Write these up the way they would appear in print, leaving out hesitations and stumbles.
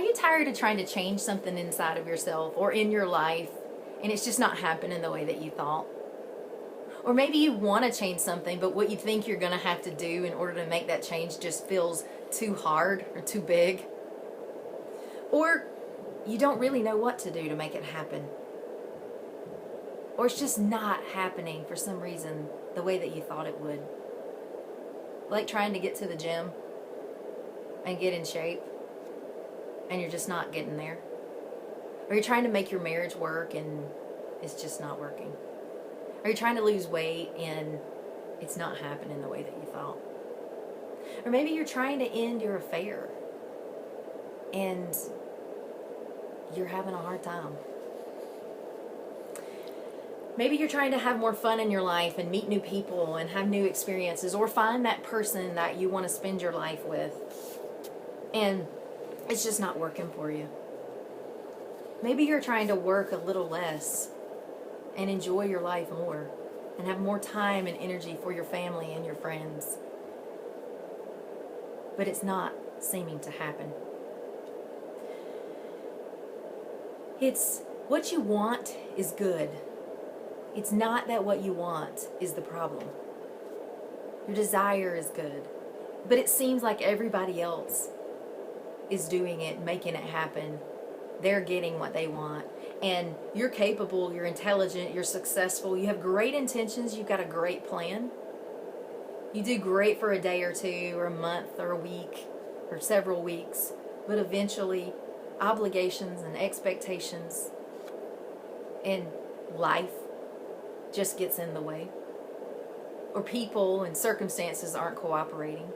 you tired of trying to change something inside of yourself or in your life and it's just not happening the way that you thought? Or maybe you want to change something, but what you think you're going to have to do in order to make that change just feels too hard or too big. Or you don't really know what to do to make it happen. Or it's just not happening for some reason the way that you thought it would. Like trying to get to the gym and get in shape, and you're just not getting there. Or you're trying to make your marriage work and it's just not working. Or you're trying to lose weight and it's not happening the way that you thought. Or maybe you're trying to end your affair and you're having a hard time. Maybe you're trying to have more fun in your life and meet new people and have new experiences, or find that person that you want to spend your life with, and it's just not working for you. Maybe you're trying to work a little less and enjoy your life more and have more time and energy for your family and your friends, but it's not seeming to happen. It's what you want is good. It's not that what you want is the problem. Your desire is good, but it seems like everybody else is doing it, making it happen. They're getting what they want. And you're capable, you're intelligent, you're successful, you have great intentions, you've got a great plan. You do great for a day or two, or a month, or a week, or several weeks, but eventually obligations and expectations and life just gets in the way. Or people and circumstances aren't cooperating.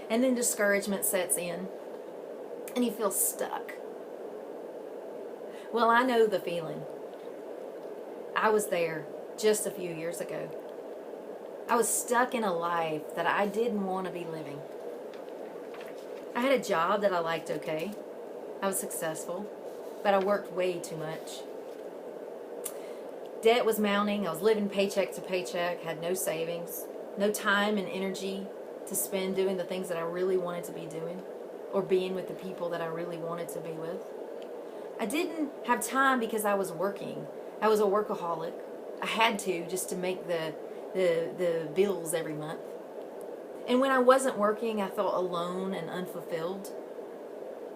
And then discouragement sets in and you feel stuck. Well, I know the feeling. I was there just a few years ago. I was stuck in a life that I didn't want to be living. I had a job that I liked okay. I was successful, but I worked way too much. Debt was mounting. I was living paycheck to paycheck, had no savings, no time and energy to spend doing the things that I really wanted to be doing, or being with the people that I really wanted to be with. I didn't have time because I was working. I was a workaholic. I had to, just to make the bills every month. And when I wasn't working, I felt alone and unfulfilled.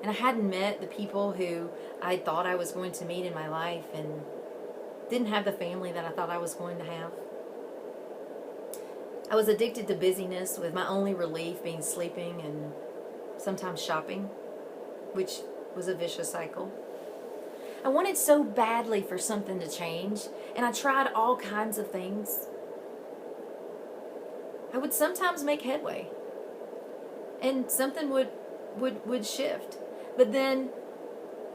And I hadn't met the people who I thought I was going to meet in my life, and didn't have the family that I thought I was going to have. I was addicted to busyness, with my only relief being sleeping and sometimes shopping, which was a vicious cycle. I wanted so badly for something to change, and I tried all kinds of things. I would sometimes make headway, and something would shift. But then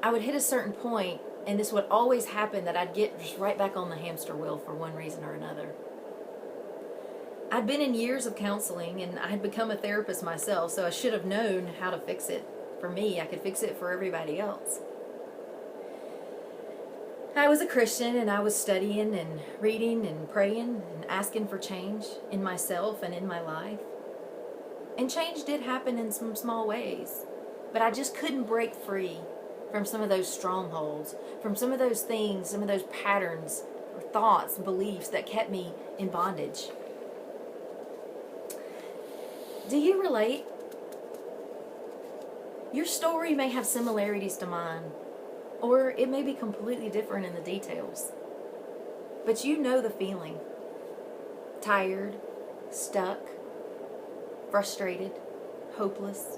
I would hit a certain point, and this would always happen, that I'd get just right back on the hamster wheel for one reason or another. I'd been in years of counseling, and I had become a therapist myself, so I should have known how to fix it. For me, I could fix it for everybody else. I was a Christian, and I was studying and reading and praying and asking for change in myself and in my life. And change did happen in some small ways, but I just couldn't break free from some of those strongholds, from some of those things, some of those patterns or thoughts and beliefs that kept me in bondage. Do you relate? Your story may have similarities to mine, or it may be completely different in the details. But you know the feeling. Tired, stuck, frustrated, hopeless.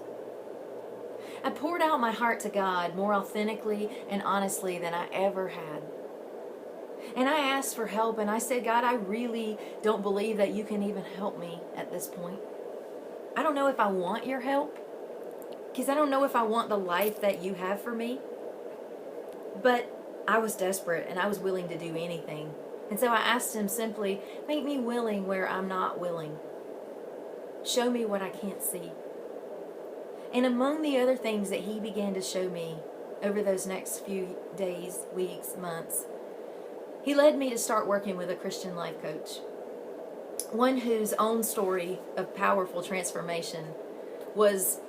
I poured out my heart to God more authentically and honestly than I ever had. And I asked for help, and I said, God, I really don't believe that you can even help me at this point. I don't know if I want your help, because I don't know if I want the life that you have for me. But I was desperate, and I was willing to do anything. And so I asked him simply, make me willing where I'm not willing. Show me what I can't see. And among the other things that he began to show me over those next few days, weeks, months, he led me to start working with a Christian life coach. One whose own story of powerful transformation was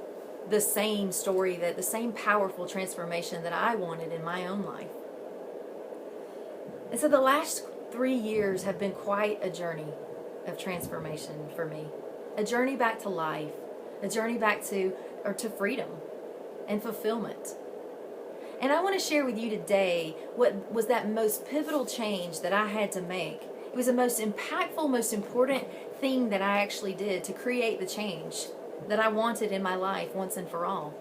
the same story, the same powerful transformation that I wanted in my own life. And so the last 3 years have been quite a journey of transformation for me. A journey back to life, a journey back to freedom and fulfillment. And I want to share with you today what was that most pivotal change that I had to make. It was the most impactful, most important thing that I actually did to create the change that I wanted in my life once and for all.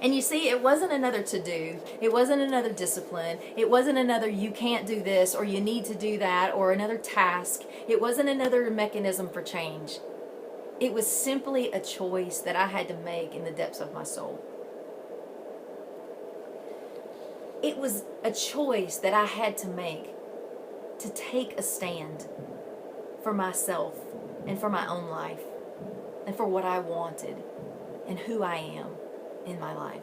And you see, it wasn't another to-do. It wasn't another discipline. It wasn't another you can't do this or you need to do that or another task. It wasn't another mechanism for change. It was simply a choice that I had to make in the depths of my soul. It was a choice that I had to make to take a stand for myself and for my own life and for what I wanted and who I am in my life.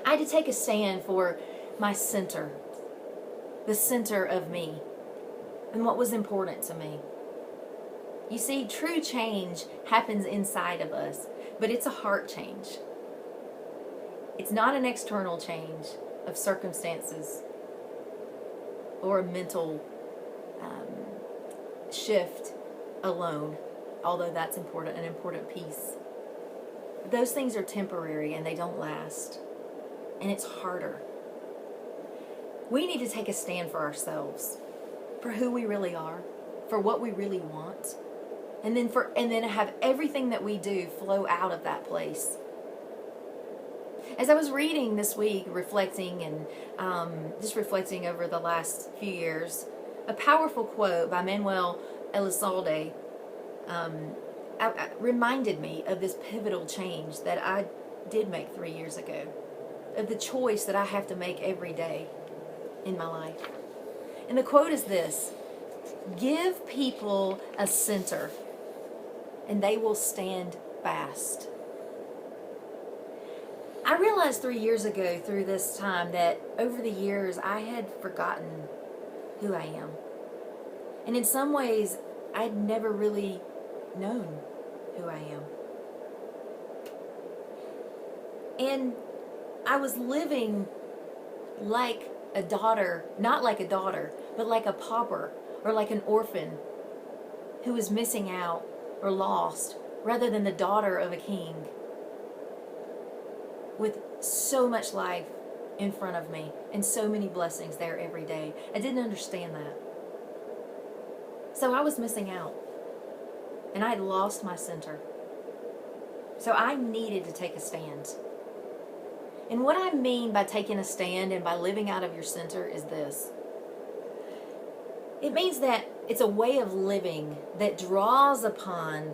I had to take a stand for my center, the center of me, and what was important to me. You see, true change happens inside of us, but it's a heart change. It's not an external change of circumstances or a mental shift alone, although that's important, an important piece. Those things are temporary and they don't last. And it's harder. We need to take a stand for ourselves, for who we really are, for what we really want, and then have everything that we do flow out of that place. As I was reading this week, reflecting just reflecting over the last few years, a powerful quote by Manuel Elizalde reminded me of this pivotal change that I did make 3 years ago, of the choice that I have to make every day in my life. And the quote is this: give people a center and they will stand fast. I realized 3 years ago through this time that over the years I had forgotten who I am. And in some ways, I'd never really known who I am. And I was living like a daughter, not like a daughter, but like a pauper or like an orphan who was missing out or lost, rather than the daughter of a king with so much life in front of me and so many blessings there every day. I didn't understand that. So I was missing out. And I had lost my center. So I needed to take a stand. And what I mean by taking a stand and by living out of your center is this. It means that it's a way of living that draws upon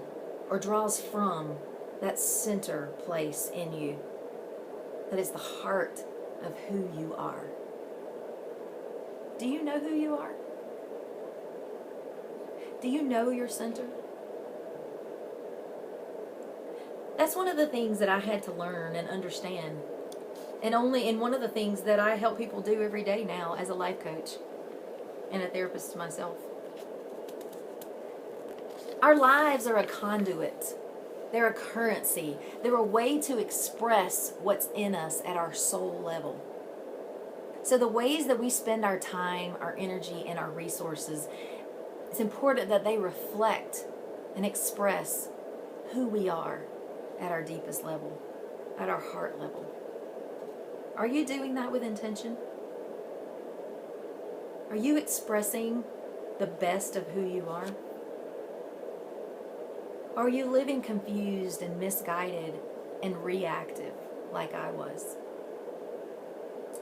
or draws from that center place in you. That is the heart of who you are. Do you know who you are? Do you know your center? That's one of the things that I had to learn and understand. And one of the things that I help people do every day now as a life coach and a therapist myself. Our lives are a conduit. They're a currency. They're a way to express what's in us at our soul level. So the ways that we spend our time, our energy, and our resources, it's important that they reflect and express who we are at our deepest level, at our heart level. Are you doing that with intention? Are you expressing the best of who you are? Are you living confused and misguided and reactive like I was?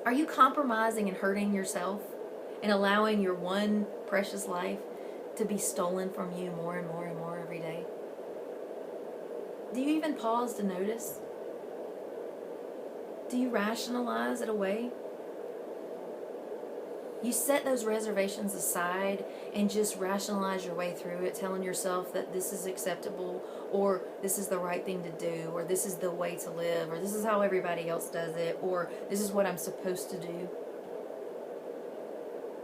Are you compromising and hurting yourself and allowing your one precious life to be stolen from you more and more and more every day? Do you even pause to notice? Do you rationalize it away? You set those reservations aside and just rationalize your way through it, telling yourself that this is acceptable, or this is the right thing to do, or this is the way to live, or this is how everybody else does it, or this is what I'm supposed to do.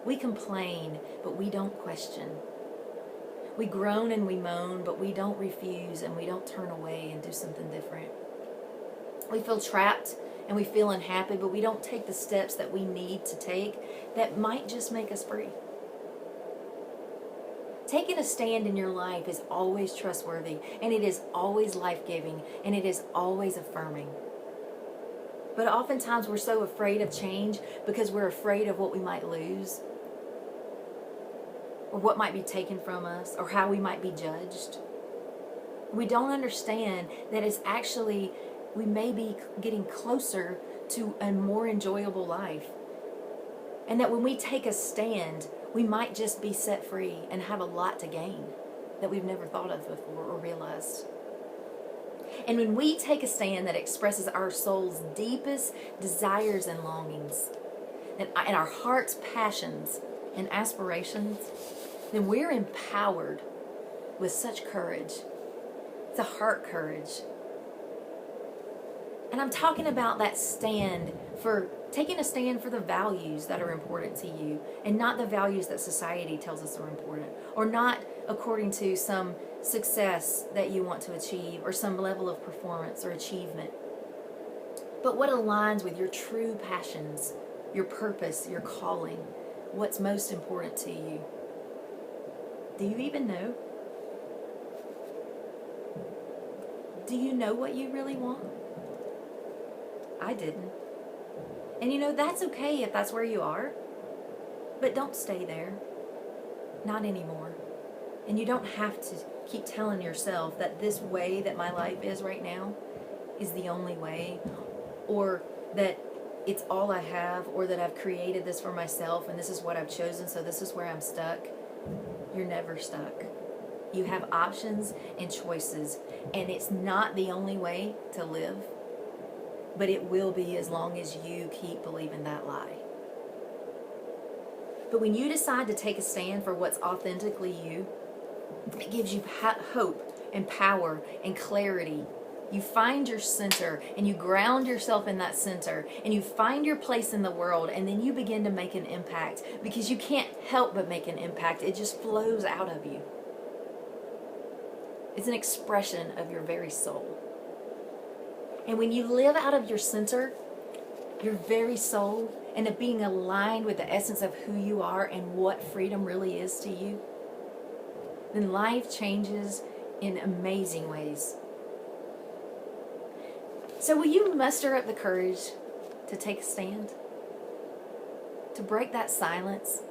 We complain, but we don't question. We groan and we moan, but we don't refuse and we don't turn away and do something different. We feel trapped and we feel unhappy, but we don't take the steps that we need to take that might just make us free. Taking a stand in your life is always trustworthy, and it is always life-giving, and it is always affirming. But oftentimes we're so afraid of change because we're afraid of what we might lose, or what might be taken from us, or how we might be judged. We don't understand that it's actually, we may be getting closer to a more enjoyable life. And that when we take a stand, we might just be set free and have a lot to gain that we've never thought of before or realized. And when we take a stand that expresses our soul's deepest desires and longings, and our heart's passions and aspirations, then we're empowered with such courage. It's a heart courage. And I'm talking about that stand for taking a stand for the values that are important to you, and not the values that society tells us are important, or not according to some success that you want to achieve or some level of performance or achievement, but what aligns with your true passions, your purpose, your calling, what's most important to you. Do you even know? Do you know what you really want? I didn't. And you know, that's okay if that's where you are, but don't stay there. Not anymore. And you don't have to keep telling yourself that this way that my life is right now is the only way, or that it's all I have, or that I've created this for myself and this is what I've chosen, so this is where I'm stuck. You're never stuck. You have options and choices, and it's not the only way to live, but it will be as long as you keep believing that lie. But when you decide to take a stand for what's authentically you, it gives you hope and power and clarity. You find your center and you ground yourself in that center, and you find your place in the world, and then you begin to make an impact, because you can't help but make an impact. It just flows out of you. It's an expression of your very soul. And when you live out of your center, your very soul, and of being aligned with the essence of who you are and what freedom really is to you, then life changes in amazing ways. So will you muster up the courage to take a stand? To break that silence?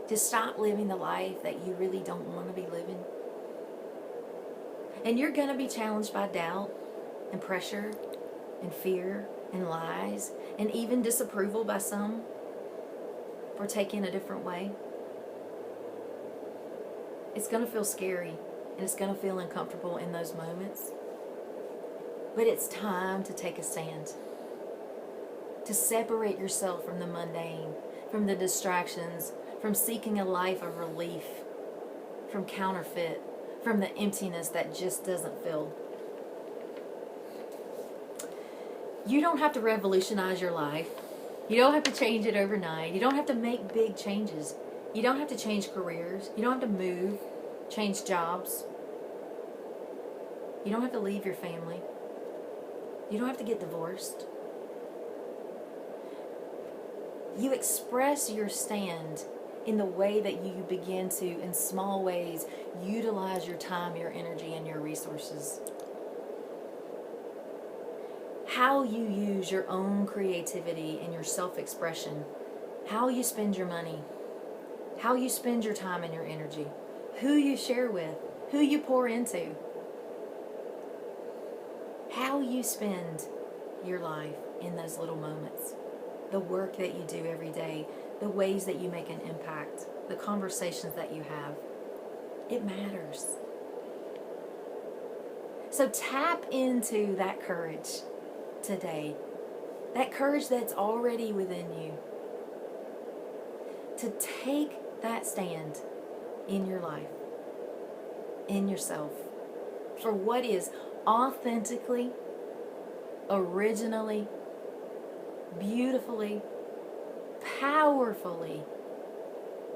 To stop living the life that you really don't want to be living? And you're going to be challenged by doubt and pressure and fear and lies and even disapproval by some for taking a different way. It's going to feel scary and it's going to feel uncomfortable in those moments. But it's time to take a stand. To separate yourself from the mundane, from the distractions, from seeking a life of relief, from counterfeit, from the emptiness that just doesn't fill. You don't have to revolutionize your life. You don't have to change it overnight. You don't have to make big changes. You don't have to change careers. You don't have to move, change jobs. You don't have to leave your family. You don't have to get divorced. You express your stand in the way that you begin to, in small ways, utilize your time, your energy, and your resources. How you use your own creativity and your self-expression, how you spend your money, how you spend your time and your energy, who you share with, who you pour into, how you spend your life in those little moments, the work that you do every day, the ways that you make an impact, the conversations that you have. It matters. So tap into that courage today, that courage that's already within you, to take that stand in your life, in yourself, for what is authentically, originally, beautifully, powerfully,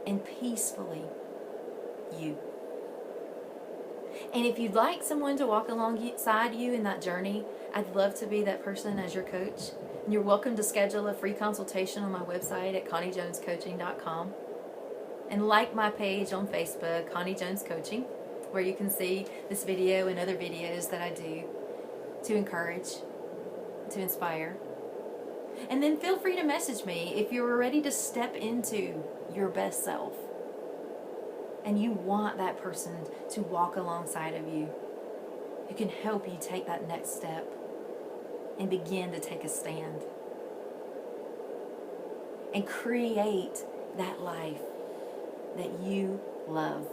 and peacefully you. And if you'd like someone to walk alongside you in that journey, I'd love to be that person as your coach. And you're welcome to schedule a free consultation on my website at ConnieJonesCoaching.com. And like my page on Facebook, Connie Jones Coaching, where you can see this video and other videos that I do to encourage, to inspire. And then feel free to message me if you're ready to step into your best self and you want that person to walk alongside of you, who can help you take that next step and begin to take a stand and create that life that you love.